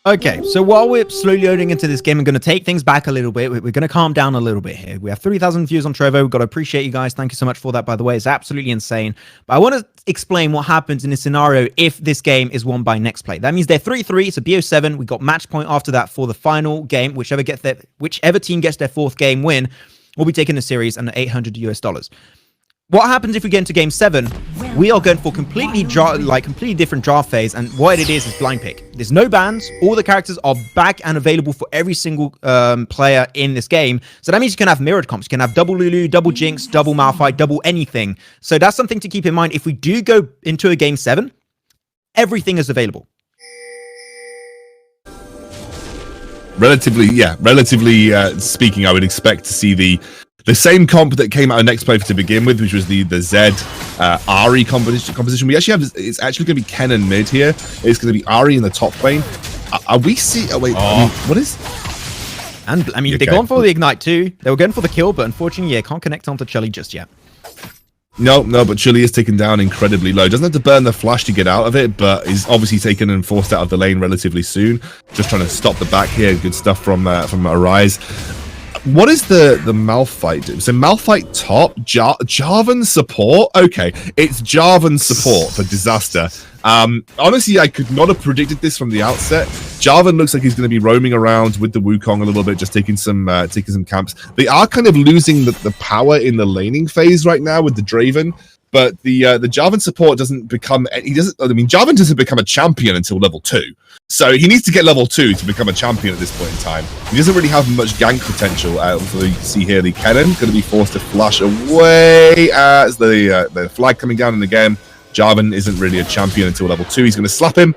Okay, so while we're slowly loading into this game, I'm going to take things back a little bit. We're going to calm down a little bit here. We have 3,000 views on Trevo. We've got to appreciate you guys. Thank you so much for that, by the way. It's absolutely insane. But I want to explain what happens in a scenario if this game is won by Nexplay. That means they're 3-3. It's a BO7. We got match point after that for the final game. Whichever team gets their fourth game win will be taking the series and the $800 US. What happens if we get into game 7? We are going for completely different draft phase, and what it is blind pick. There's no bans. All the characters are back and available for every single player in this game. So that means you can have mirrored comps. You can have double Lulu, double Jinx, double Malphite, double anything. So that's something to keep in mind. If we do go into a game 7, everything is available. Relatively speaking, I would expect to see the same comp that came out of Nexplay to begin with, which was the Zed Ahri composition. We actually have, it's actually going to be Kennen mid here. It's going to be Ahri in the top lane. Are we see? Oh wait, I mean, what is? And I mean, they're going for the ignite too. They were going for the kill, but unfortunately, yeah, can't connect onto Chili just yet. No, but Chili is taken down incredibly low. Doesn't have to burn the flash to get out of it, but is obviously taken and forced out of the lane relatively soon. Just trying to stop the back here. Good stuff from Arise. What is the Malphite do? So Malphite top, Jarvan support? Okay, it's Jarvan support for Disaster. Honestly, I could not have predicted this from the outset. Jarvan looks like he's going to be roaming around with the Wukong a little bit, just taking some camps. They are kind of losing the power in the laning phase right now with the Draven. But the Jarvan support doesn't become... Jarvan doesn't become a champion until level 2. So he needs to get level 2 to become a champion at this point in time. He doesn't really have much gank potential. So you can see here the Kennen going to be forced to flash away as the flag coming down in the game. Jarvan isn't really a champion until level 2. He's going to slap him.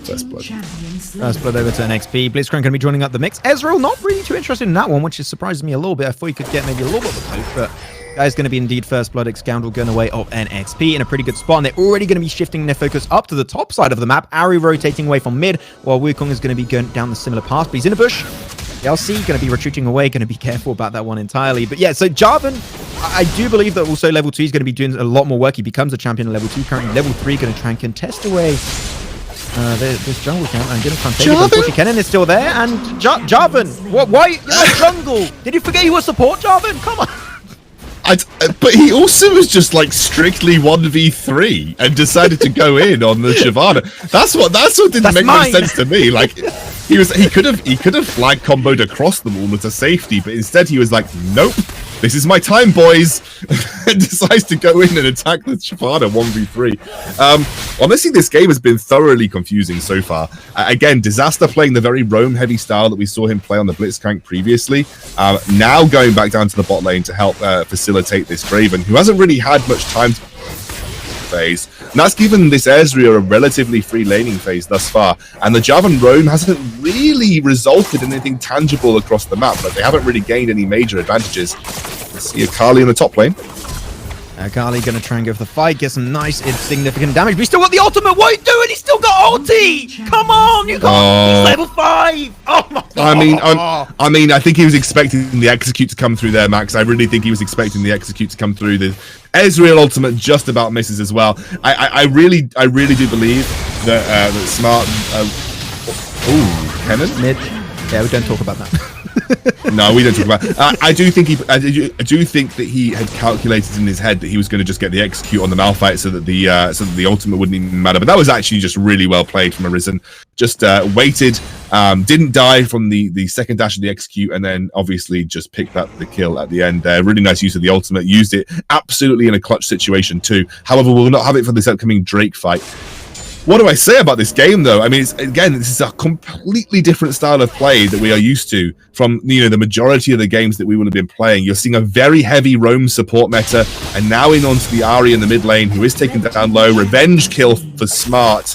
First blood. First blood over to NXP. Blitzcrank going to be joining up the mix. Ezreal not really too interested in that one, which is surprising me a little bit. I thought he could get maybe a little bit of a poke, but... Guy's going to be indeed first blood. Scoundrel going away of NXP in a pretty good spot, and they're already going to be shifting their focus up to the top side of the map. Ahri rotating away from mid, while Wukong is going to be going down the similar path, but he's in a bush. LC going to be retreating away, going to be careful about that one entirely. But yeah, so Jarvan, I do believe that also level 2 is going to be doing a lot more work. He becomes a champion at level 2. Currently level 3 going to try and contest away this jungle camp. I'm going to try and take it, but unfortunately Kennen is still there, and Jarvan, why? You're not jungle. Did you forget you were support, Jarvan? Come on. But he also was just like strictly 1v3 and decided to go in on the Shyvana. That's what didn't make much sense to me. Like he could have flag comboed across them all as a safety, but instead he was like, nope, this is my time, boys, and decides to go in and attack the Shyvana 1v3. Honestly, this game has been thoroughly confusing so far. Again, Disaster playing the very roam-heavy style that we saw him play on the Blitzcrank previously. Now going back down to the bot lane to help facilitate this Draven, who hasn't really had much time to phase. And that's given this Ezreal a relatively free laning phase thus far. And the Jarvan roam hasn't really resulted in anything tangible across the map, but they haven't really gained any major advantages. Let's see Akali in the top lane. Akali going to try and go for the fight, get some nice, insignificant damage, but he's still got the ultimate. What are you doing? He's still got ulti. Come on, you got he's level 5. Oh my god. I mean, I think he was expecting the execute to come through there, Max. I really think he was expecting the execute to come through. The Ezreal ultimate just about misses as well. I really do believe that that smart. Kennen? Mid. Yeah, we don't talk about that. No, we don't talk about it. I do think that he had calculated in his head that he was going to just get the execute on the Malphite so that the ultimate wouldn't even matter. But that was actually just really well played from Arisen. Just waited, didn't die from the second dash of the execute, and then obviously just picked up the kill at the end there. Really nice use of the ultimate. Used it absolutely in a clutch situation too. However, we'll not have it for this upcoming Drake fight. What do I say about this game, though? I mean, this is a completely different style of play that we are used to from, the majority of the games that we would have been playing. You're seeing a very heavy roam support meta, and now in onto the Ahri in the mid lane, who is taken down low. Revenge kill for Smart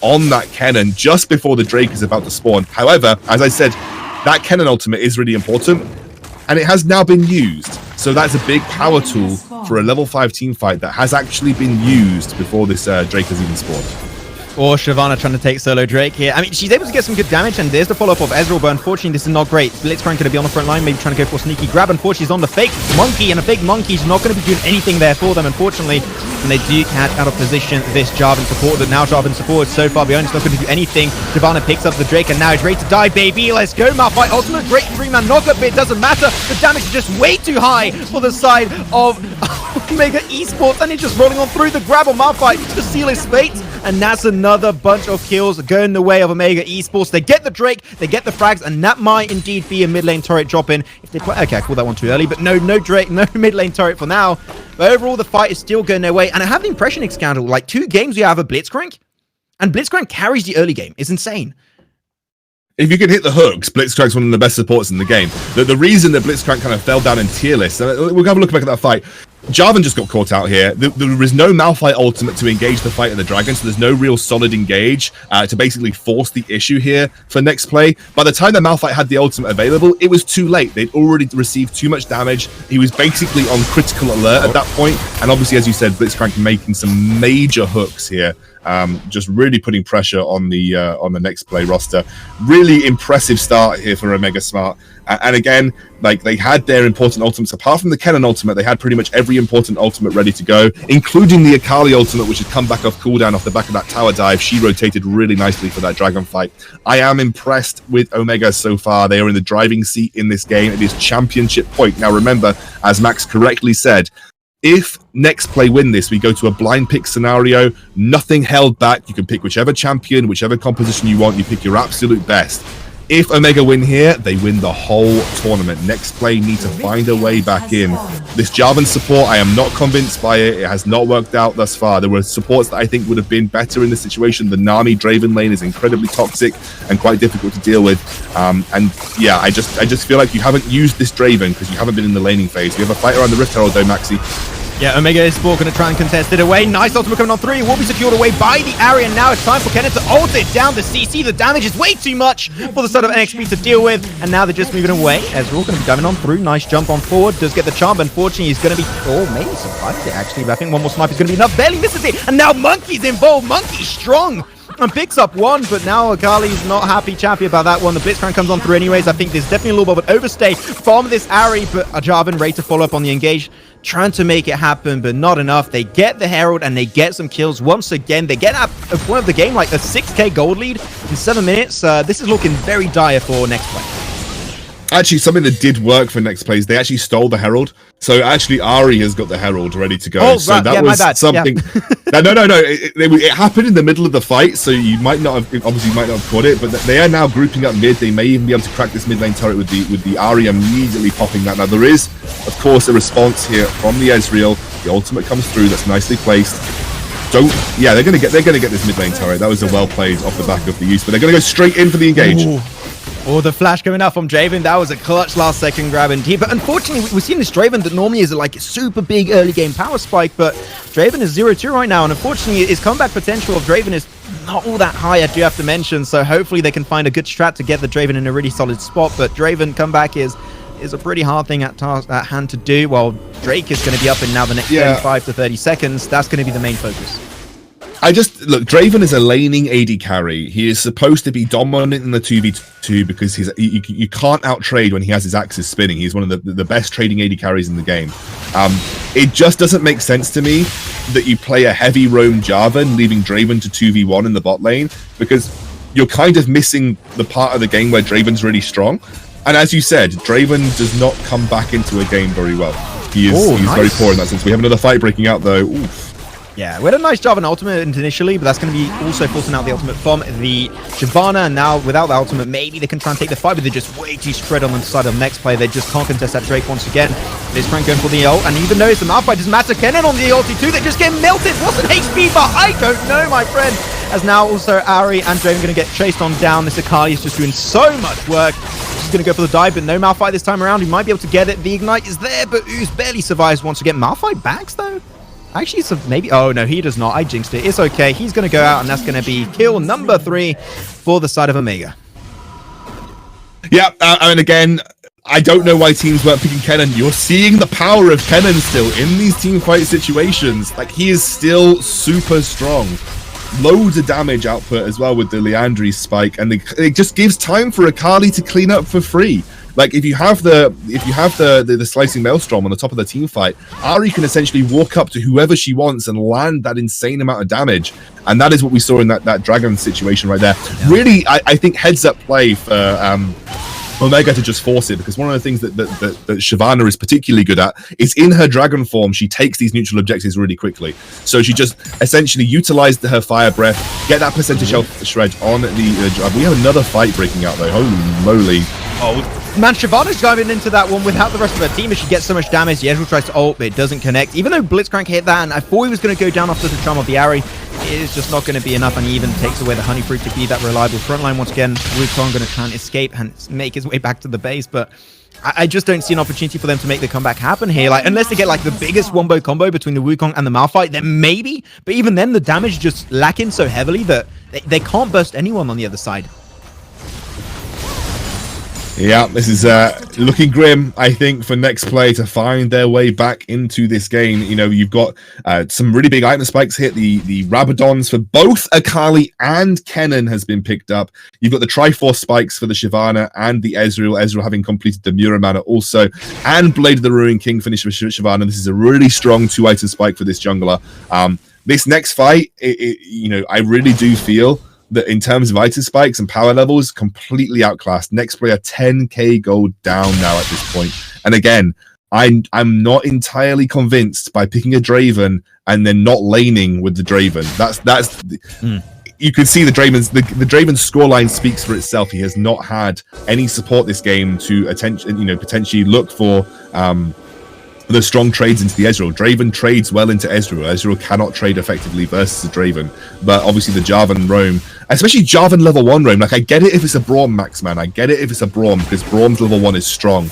on that Kennen just before the Drake is about to spawn. However, as I said, that Kennen ultimate is really important, and it has now been used. So that's a big power tool for a level 5 team fight that has actually been used before this Drake has even spawned. Or Shyvana trying to take solo Drake here. I mean, she's able to get some good damage, and there's the follow-up of Ezreal, but unfortunately, this is not great. Blitzcrank going to be on the front line, maybe trying to go for a sneaky grab. Unfortunately, he's on the fake monkey, and a fake monkey's not going to be doing anything there for them, unfortunately. And they do catch out of position this Jarvan support, but now Jarvan support is so far behind, it's not going to do anything. Shyvana picks up the Drake, and now he's ready to die, baby. Let's go, Malphite. Ultimate Drake, 3-man knockup, but it doesn't matter. The damage is just way too high for the side of Omega Esports, and he's just rolling on through the grab on Malphite to seal his fate. And that's another bunch of kills going the way of Omega Esports. They get the Drake, they get the frags, and that might indeed be a mid lane turret drop in. If they play, okay, I called that one too early, but no Drake, no mid lane turret for now. But overall, the fight is still going their way. And I have the impression, Scandal, like 2 games we have a Blitzcrank, and Blitzcrank carries the early game. It's insane. If you can hit the hooks, Blitzcrank's one of the best supports in the game. The reason that Blitzcrank kind of fell down in tier lists, we'll have a look back at that fight. Jarvan just got caught out here. There is no Malphite ultimate to engage the fight of the dragon, so there's no real solid engage to basically force the issue here for Nexplay. By the time that Malphite had the ultimate available, it was too late. They'd already received too much damage. He was basically on critical alert at that point, and obviously, as you said, Blitzcrank making some major hooks here. Just really putting pressure on the Nexplay roster. Really impressive start here for Omega Smart. And again, like, they had their important ultimates. Apart from the Kennen ultimate, they had pretty much every important ultimate ready to go, including the Akali ultimate, which had come back off cooldown off the back of that tower dive. She rotated really nicely for that dragon fight. I am impressed with Omega so far. They are in the driving seat in this game. It is championship point. Now remember, as Max correctly said, if Nexplay win this, we go to a blind pick scenario, nothing held back. You can pick whichever champion, whichever composition you want. You pick your absolute best. If Omega win here, they win the whole tournament. Nexplay need to find a way back in. This Jarvan support, I am not convinced by it. It has not worked out thus far. There were supports that I think would have been better in this situation. The Nami Draven lane is incredibly toxic and quite difficult to deal with. And yeah, I just feel like you haven't used this Draven because you haven't been in the laning phase. We have a fight around the Rift Herald though, Maxi. Yeah, Omega Esports going to try and contest it away. Nice ultimate coming on 3. Will be secured away by the Ahri. And now it's time for Kennen to ult it down the CC. The damage is way too much for the side of NXP to deal with. And now they're just moving away. Ezreal going to be diving on through. Nice jump on forward. Does get the charm. Unfortunately, he's going to be... Oh, maybe survived it, actually. But I think one more snipe is going to be enough. Barely misses it. And now Monkey's involved. Monkey's strong. And picks up 1, but now Akali's not chappy about that one. The Blitzcrank comes on through anyways. I think there's definitely a little bit of an overstay from this Ahri, but Jarvan ready to follow up on the engage, trying to make it happen, but not enough. They get the Herald and they get some kills once again. They get at a point of the game, like a 6k gold lead in 7 minutes. This is looking very dire for Nexplay. Actually, something that did work for Nexplay is they actually stole the Herald. So actually, Ahri has got the Herald ready to go. Oh, so right. that was something. Yeah. No. It happened in the middle of the fight, so you might not have, obviously, you might not have caught it. But they are now grouping up mid. They may even be able to crack this mid lane turret with the Ahri immediately popping that. Now there is, of course, a response here from the Ezreal. The ultimate comes through. That's nicely placed. They're gonna get this mid lane turret. That was a well played off the back of the use, but they're gonna go straight in for the engage. Ooh. Oh, the flash coming out from Draven. That was a clutch last second grab indeed. But unfortunately, we've seen this Draven that normally is like a super big early game power spike, but Draven is 0-2 right now. And unfortunately, his comeback potential of Draven is not all that high, I do have to mention. So hopefully they can find a good strat to get the Draven in a really solid spot. But Draven comeback is a pretty hard thing at hand to do. While Drake is going to be up in now the next 35 to 30 seconds. That's going to be the main focus. Look, Draven is a laning AD carry. He is supposed to be dominant in the 2v2 because you can't out-trade when he has his axes spinning. He's one of the best trading AD carries in the game. It just doesn't make sense to me that you play a heavy roam Jarvan, leaving Draven to 2v1 in the bot lane, because you're kind of missing the part of the game where Draven's really strong. And as you said, Draven does not come back into a game very well. He's nice. Very poor in that sense. We have another fight breaking out, though. Oof. Yeah, we had a nice Jarvan ultimate initially, but that's going to be also forcing out the ultimate from the Shyvana, and now without the ultimate, maybe they can try and take the fight, but they're just way too spread on the side of Nexplay. They just can't contest that Drake once again. Blitzcrank going for the ult, and even though it's the Malphite, doesn't matter. Kennen on the ulti too, they just get melted. What's an HP bar? I don't know, my friend. As now also Ahri and Draven going to get chased on down. This Akali is just doing so much work. She's going to go for the dive, but no Malphite this time around. He might be able to get it. The ignite is there, but Ooze barely survives once again. Malphite backs though? Actually, it's maybe... Oh, no, he does not. I jinxed it. It's okay. He's going to go out, and that's going to be kill number 3 for the side of Omega. Yeah, and again, I don't know why teams weren't picking Kennen. You're seeing the power of Kennen still in these team fight situations. Like, he is still super strong. loads of damage output as well with the Leandri spike, and it just gives time for Akali to clean up for free. Like if you have the slicing maelstrom on the top of the team fight, Ari can essentially walk up to whoever she wants and land that insane amount of damage, and that is what we saw in that dragon situation right there. Yeah. Really, I think heads up play for Omega to just force it, because one of the things that Shyvana is particularly good at is in her dragon form, she takes these neutral objectives really quickly. So she just essentially utilized her fire breath, get that percentage health shred on the we have another fight breaking out though. Holy moly. Oh man, Shyvana's diving into that one without the rest of her team as she gets so much damage. The Ezreal tries to ult, but it doesn't connect. Even though Blitzcrank hit that, and I thought he was going to go down after the charm of the Ari, it is just not going to be enough, and he even takes away the honey fruit to be that reliable frontline once again. Wukong going to try and escape and make his way back to the base, but I just don't see an opportunity for them to make the comeback happen here. Like, unless they get like the biggest wombo combo between the Wukong and the Malphite, then maybe. But even then, the damage just lacking so heavily that they can't burst anyone on the other side. Yeah, this is looking grim, I think, for Nexplay to find their way back into this game. You know, you've got some really big item spikes hit. The Rabadons for both Akali and Kennen has been picked up. You've got the Triforce spikes for the Shyvana and the Ezreal. Ezreal having completed the Muramana also. And Blade of the Ruined King finished with Shyvana. This is a really strong 2-item spike for this jungler. This next fight, you know, I really do feel that in terms of item spikes and power levels, completely outclassed. Nexplay are 10k gold down now at this point. And again, I'm not entirely convinced by picking a Draven and then not laning with the Draven. You can see the Draven's scoreline speaks for itself. He has not had any support this game to potentially look for the strong trades into the Ezreal. Draven trades well into Ezreal. Ezreal cannot trade effectively versus the Draven. But obviously the Jarvan roam, especially Jarvan level 1 roam, like I get it if it's a Braum max man. I get it if it's a Braum, because Braum's level 1 is strong.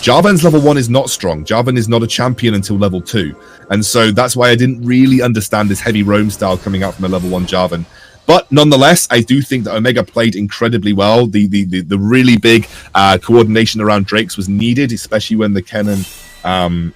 Jarvan's level 1 is not strong. Jarvan is not a champion until level 2. And so that's why I didn't really understand this heavy roam style coming out from a level 1 Jarvan. But nonetheless, I do think that Omega played incredibly well. The really big coordination around Drakes was needed, especially when the Kennen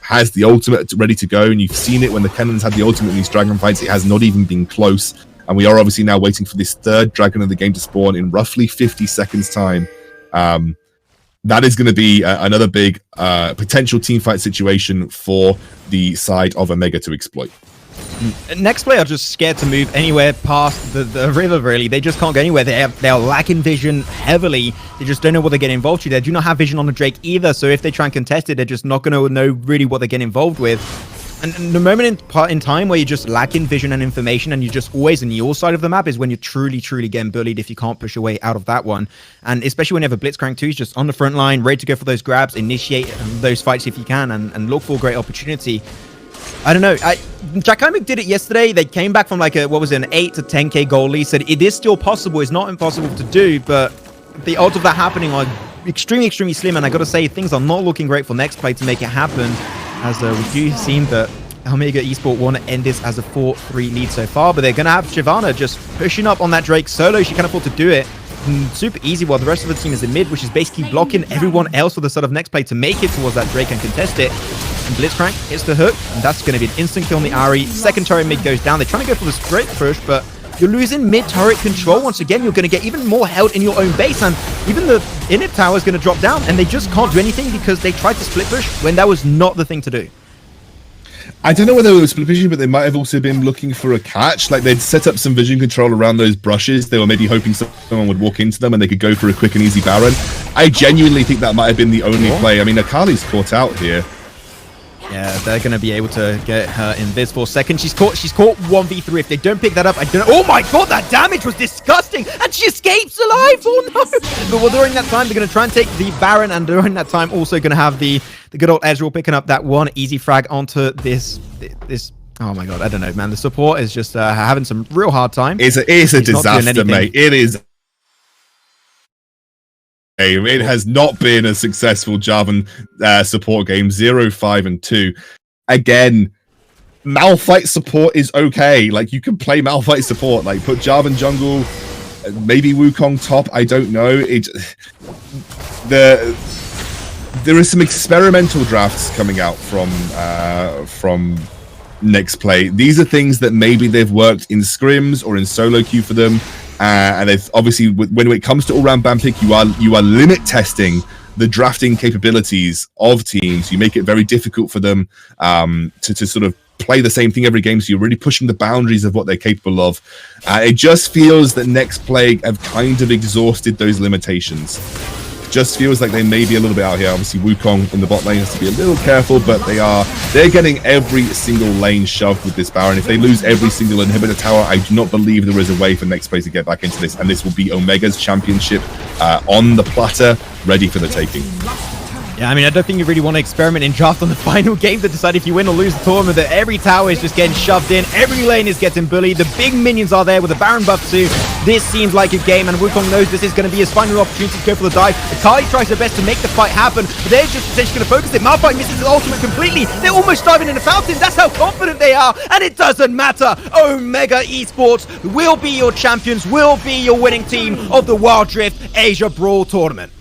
has the ultimate ready to go, and you've seen it when the Kennens had the ultimate in these dragon fights. It has not even been close, and we are obviously now waiting for this third dragon of the game to spawn in roughly 50 seconds time. That is going to be another big potential team fight situation for the side of Omega to exploit. Nexplay are just scared to move anywhere past the river, really. They just can't go anywhere. They are lacking vision heavily. They just don't know what they're getting involved with. They do not have vision on the Drake either, so if they try and contest it, they're just not going to know really what they get involved with. And the moment in time where you're just lacking vision and information, and you're just always in your side of the map, is when you're truly getting bullied if you can't push your way out of that one. And especially when you have a Blitzcrank too, he's just on the front line, ready to go for those grabs, initiate those fights if you can, and look for a great opportunity. I don't know. Jackimic did it yesterday. They came back from like an 8 to 10k goal lead. Said it is still possible. It's not impossible to do, but the odds of that happening are extremely slim. And I got to say, things are not looking great for Nexplay to make it happen, as we do seem that Omega Esports want to end this as a 4-3 lead so far. But they're going to have Shyvana just pushing up on that Drake solo. She can afford to do it. Super easy, while the rest of the team is in mid, which is basically blocking everyone else for the side of Nexplay to make it towards that Drake and contest it. And Blitzcrank hits the hook, and that's going to be an instant kill on the Ari. Second turret mid goes down. They're trying to go for the straight push, but you're losing mid turret control. Once again, you're going to get even more held in your own base, and even the inhib tower is going to drop down, and they just can't do anything because they tried to split push when that was not the thing to do. I don't know whether it was split pushing, but they might have also been looking for a catch. Like, they'd set up some vision control around those brushes. They were maybe hoping someone would walk into them and they could go for a quick and easy Baron. I genuinely think that might have been the only play. I mean, Akali's caught out here. Yeah, they're going to be able to get her in this for a second. She's caught 1v3. If they don't pick that up, I don't know. Oh my god, that damage was disgusting! And she escapes alive! Oh no! But during that time, they're going to try and take the Baron, and during that time, also going to have the good old Ezreal picking up that one easy frag onto this. Oh my god, I don't know, man. The support is just having some real hard time. It's a disaster, mate. It is. It has not been a successful Jarvan support game. 0, 5, and 2. Again, Malphite support is okay. Like, you can play Malphite support. Like, put Jarvan jungle, maybe Wukong top. I don't know. There is some experimental drafts coming out from Nexplay. These are things that maybe they've worked in scrims or in solo queue for them, and they've obviously, when it comes to all-round ban pick, you are limit testing the drafting capabilities of teams. You make it very difficult for them to sort of play the same thing every game, so you're really pushing the boundaries of what they're capable of. It just feels that Nexplay have kind of exhausted those limitations. Just feels like they may be a little bit out here. Obviously, Wukong in the bot lane has to be a little careful, but they're getting every single lane shoved with this Baron. If they lose every single inhibitor tower, I do not believe there is a way for Nexplay to get back into this, and this will be Omega's championship on the platter, ready for the taking. Yeah, I mean, I don't think you really want to experiment in draft on the final game to decide if you win or lose the tournament. That every tower is just getting shoved in, every lane is getting bullied, the big minions are there with the Baron buff too. This seems like a game, and Wukong knows this is going to be his final opportunity to go for the dive. Akali tries her best to make the fight happen, but they're just potentially going to focus it. Malphite misses his ultimate completely. They're almost diving in a fountain. That's how confident they are, and it doesn't matter. Omega Esports will be your champions, will be your winning team of the Wildrift Asia Brawl tournament.